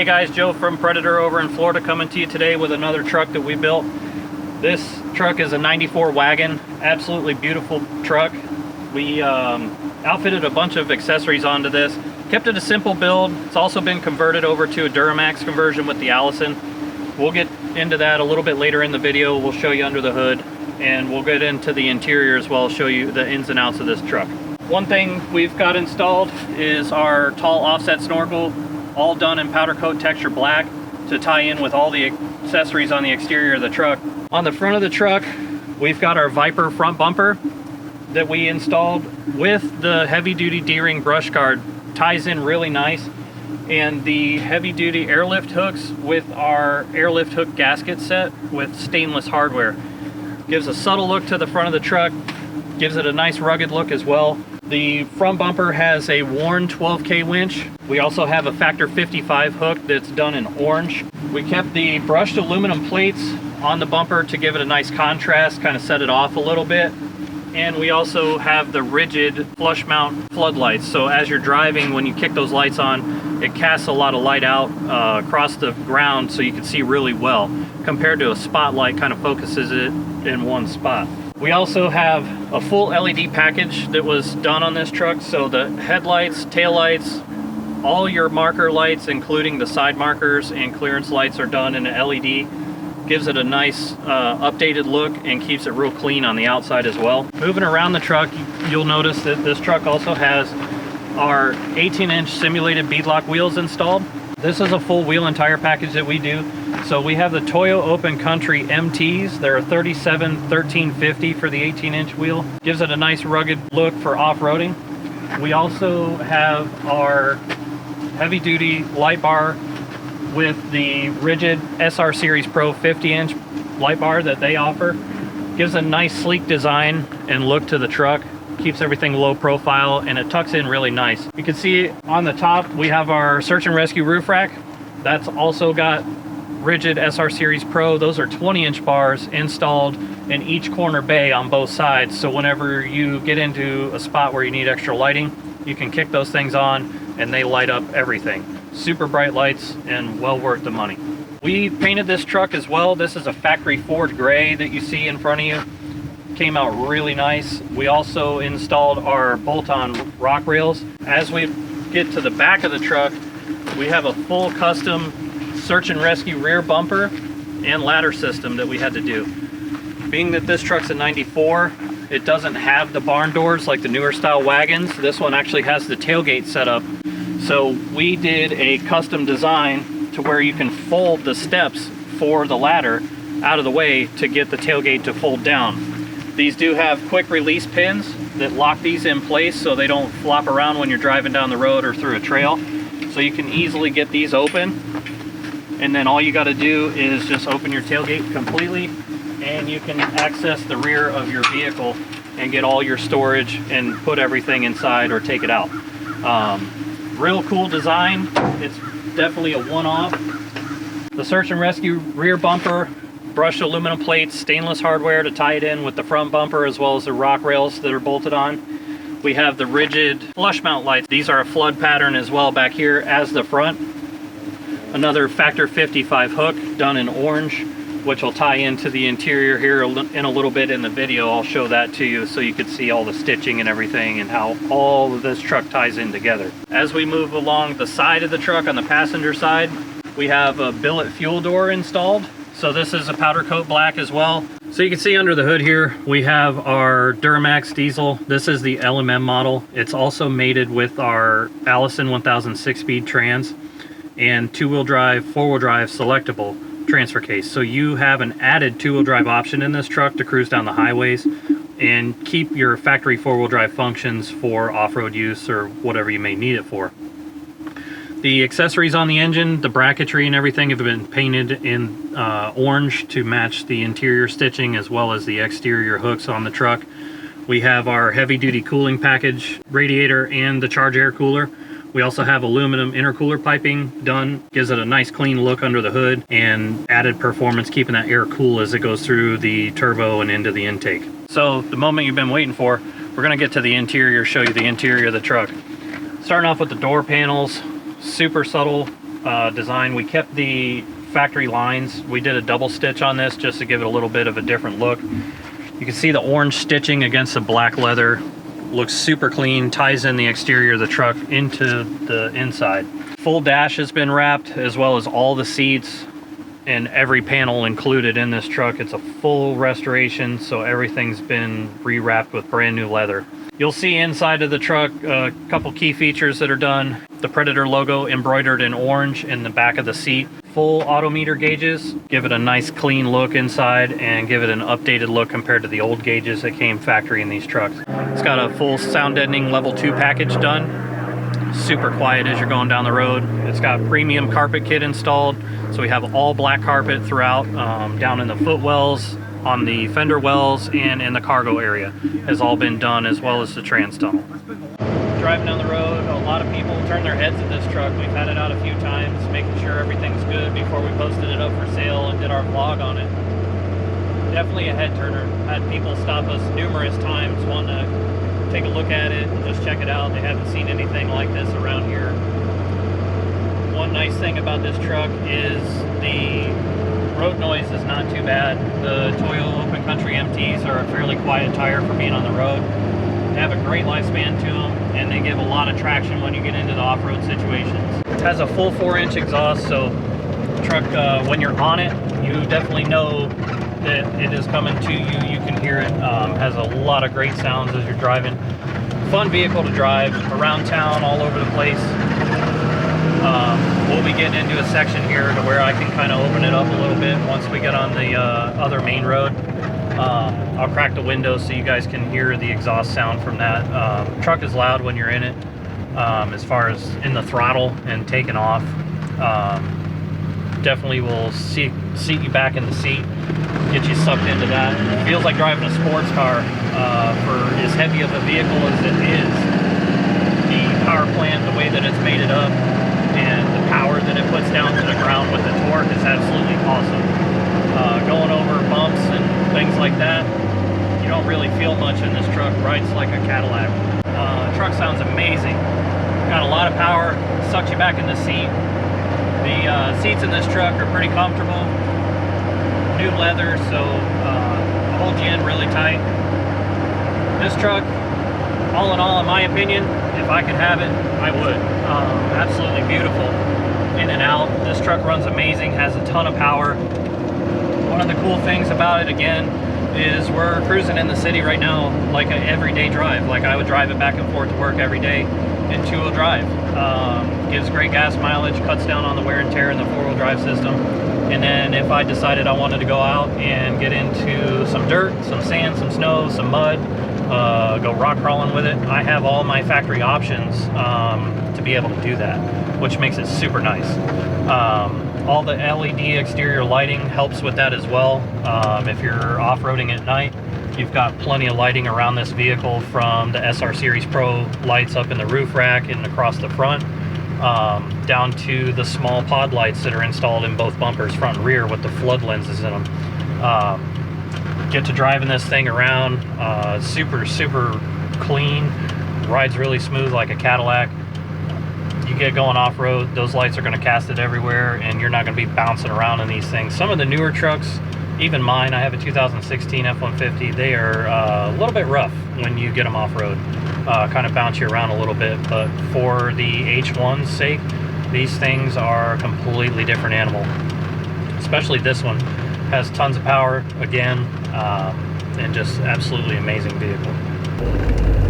Hey guys, Joe from Predator over in Florida coming to you today with another truck that we built. This truck is a 94 Wagon, absolutely beautiful truck. We outfitted a bunch of accessories onto this, kept it a simple build. It's also been converted over to a Duramax conversion with the Allison. We'll get into that a little bit later in the video. We'll show you under the hood and we'll get into the interior as well, show you the ins and outs of this truck. One thing we've got installed is our tall offset snorkel, all done in powder coat texture black to tie in with all the accessories on the exterior of the truck. On the front of the truck, we've got our Viper front bumper that we installed with the heavy duty D-ring brush guard. Ties in really nice. And the heavy duty airlift hooks with our airlift hook gasket set with stainless hardware. Gives a subtle look to the front of the truck, gives it a nice rugged look as well. The front bumper has a worn 12K winch. We also have a factor 55 hook that's done in orange. We kept the brushed aluminum plates on the bumper to give it a nice contrast, kind of set it off a little bit. And we also have the rigid flush mount floodlights. So as you're driving, when you kick those lights on, it casts a lot of light out across the ground so you can see really well. Compared to a spotlight, kind of focuses it in one spot. We also have a full LED package that was done on this truck. So the headlights, taillights, all your marker lights, including the side markers and clearance lights, are done in an LED. Gives it a nice updated look and keeps it real clean on the outside as well. Moving around the truck, you'll notice that this truck also has our 18-inch simulated beadlock wheels installed. This is a full wheel and tire package that we do. So we have the Toyo Open Country MTs. They're a 37-1350 for the 18-inch wheel. Gives it a nice rugged look for off-roading. We also have our heavy-duty light bar with the rigid SR Series Pro 50-inch light bar that they offer. Gives a nice sleek design and look to the truck. Keeps everything low profile and it tucks in really nice. You can see on the top we have our search and rescue roof rack. That's also got rigid SR Series Pro. Those are 20-inch bars installed in each corner bay on both sides. So whenever you get into a spot where you need extra lighting, you can kick those things on and they light up everything. Super bright lights and well worth the money. We painted this truck as well. This is a factory forged gray that you see in front of you. Came out really nice. We also installed our bolt-on rock rails. As we get to the back of the truck, we have a full custom search and rescue rear bumper and ladder system that we had to do. Being that this truck's a 94, it doesn't have the barn doors like the newer style wagons. This one actually has the tailgate set up. So we did a custom design to where you can fold the steps for the ladder out of the way to get the tailgate to fold down. These do have quick release pins that lock these in place so they don't flop around when you're driving down the road or through a trail. So you can easily get these open. And then all you got to do is just open your tailgate completely and you can access the rear of your vehicle and get all your storage and put everything inside or take it out. Real cool design. It's definitely a one-off. The search and rescue rear bumper, brushed aluminum plates, stainless hardware to tie it in with the front bumper as well as the rock rails that are bolted on. We have the rigid flush mount lights. These are a flood pattern as well back here as the front. Another factor 55 hook done in orange, which will tie into the interior here in a little bit in the video. I'll show that to you so you can see all the stitching and everything and how all of this truck ties in together. As we move along the side of the truck on the passenger side, we have a billet fuel door installed. So this is a powder coat black as well. So you can see under the hood here, we have our Duramax diesel. This is the LMM model. It's also mated with our Allison 1000 6-speed trans and two-wheel drive, four-wheel drive selectable transfer case. So you have an added two-wheel drive option in this truck to cruise down the highways and keep your factory four-wheel drive functions for off-road use or whatever you may need it for. The accessories on the engine, the bracketry and everything have been painted in orange to match the interior stitching as well as the exterior hooks on the truck. We have our heavy-duty cooling package, radiator, and the charge air cooler. We also have aluminum intercooler piping done. Gives it a nice clean look under the hood and added performance, keeping that air cool as it goes through the turbo and into the intake. So the moment you've been waiting for, we're gonna get to the interior, show you the interior of the truck. Starting off with the door panels, super subtle design. We kept the factory lines. We did a double stitch on this just to give it a little bit of a different look. You can see the orange stitching against the black leather. Looks super clean, ties in the exterior of the truck into the inside. Full dash has been wrapped, as well as all the seats and every panel included in this truck. It's a full restoration, so everything's been rewrapped with brand new leather. You'll see inside of the truck a couple key features that are done. The Predator logo embroidered in orange in the back of the seat. Full autometer gauges, give it a nice clean look inside and give it an updated look compared to the old gauges that came factory in these trucks. It's got a full sound deadening level 2 package done. Super quiet as you're going down the road. It's got premium carpet kit installed, so we have all black carpet throughout, down in the footwells, on the fender wells, and in the cargo area has all been done, as well as the trans tunnel. Driving down the road, a lot of people turn their heads at this truck. We've had it out a few times, making sure everything's good before we posted it up for sale and did our vlog on it. Definitely a head turner. Had people stop us numerous times wanting to take a look at it and just check it out. They haven't seen anything like this around here. One nice thing about this truck is the road noise is not too bad. The Toyo Open Country MTs are a fairly quiet tire for being on the road. They have a great lifespan to them, and they give a lot of traction when you get into the off-road situations. It has a full 4-inch exhaust, so the truck, when you're on it, you definitely know that it is coming to you. You can hear it. Has a lot of great sounds as you're driving. Fun vehicle to drive around town, all over the place. We'll be getting into a section here to where I can kind of open it up a little bit once we get on the other main road. I'll crack the window so you guys can hear the exhaust sound from that. Truck is loud when you're in it, as far as in the throttle and taking off. Definitely will seat you back in the seat, get you sucked into that. It feels like driving a sports car. For as heavy of a vehicle as it is, the power plant, the way that it's made it up, and the power that it puts down to the ground with the torque is absolutely awesome. Going over bumps and things like that, you don't really feel much in this truck. Rides like a Cadillac. Truck sounds amazing. Got a lot of power, sucks you back in the seat. The seats in this truck are pretty comfortable. New leather, so holds you in really tight. This truck, all in all, in my opinion, if I could have it, I would. Absolutely beautiful in and out. This truck runs amazing, has a ton of power. One of the cool things about it, again, is we're cruising in the city right now like an everyday drive. Like I would drive it back and forth to work every day in two-wheel drive. Gives great gas mileage, cuts down on the wear and tear in the four-wheel drive system. And then if I decided I wanted to go out and get into some dirt, some sand, some snow, some mud, go rock crawling with it, I have all my factory options to be able to do that, which makes it super nice. All the LED exterior lighting helps with that as well. If you're off-roading at night, you've got plenty of lighting around this vehicle, from the SR Series Pro lights up in the roof rack and across the front, down to the small pod lights that are installed in both bumpers, front and rear, with the flood lenses in them. Get to driving this thing around, super clean, rides really smooth like a Cadillac. You get going off-road, those lights are going to cast it everywhere, and you're not going to be bouncing around in these things. Some of the newer trucks, even mine, I have a 2016 F-150, they are a little bit rough when you get them off-road. Kind of bounce you around a little bit, but for the H1's sake, these things are a completely different animal. Especially this one. Has tons of power, again, and just absolutely amazing vehicle.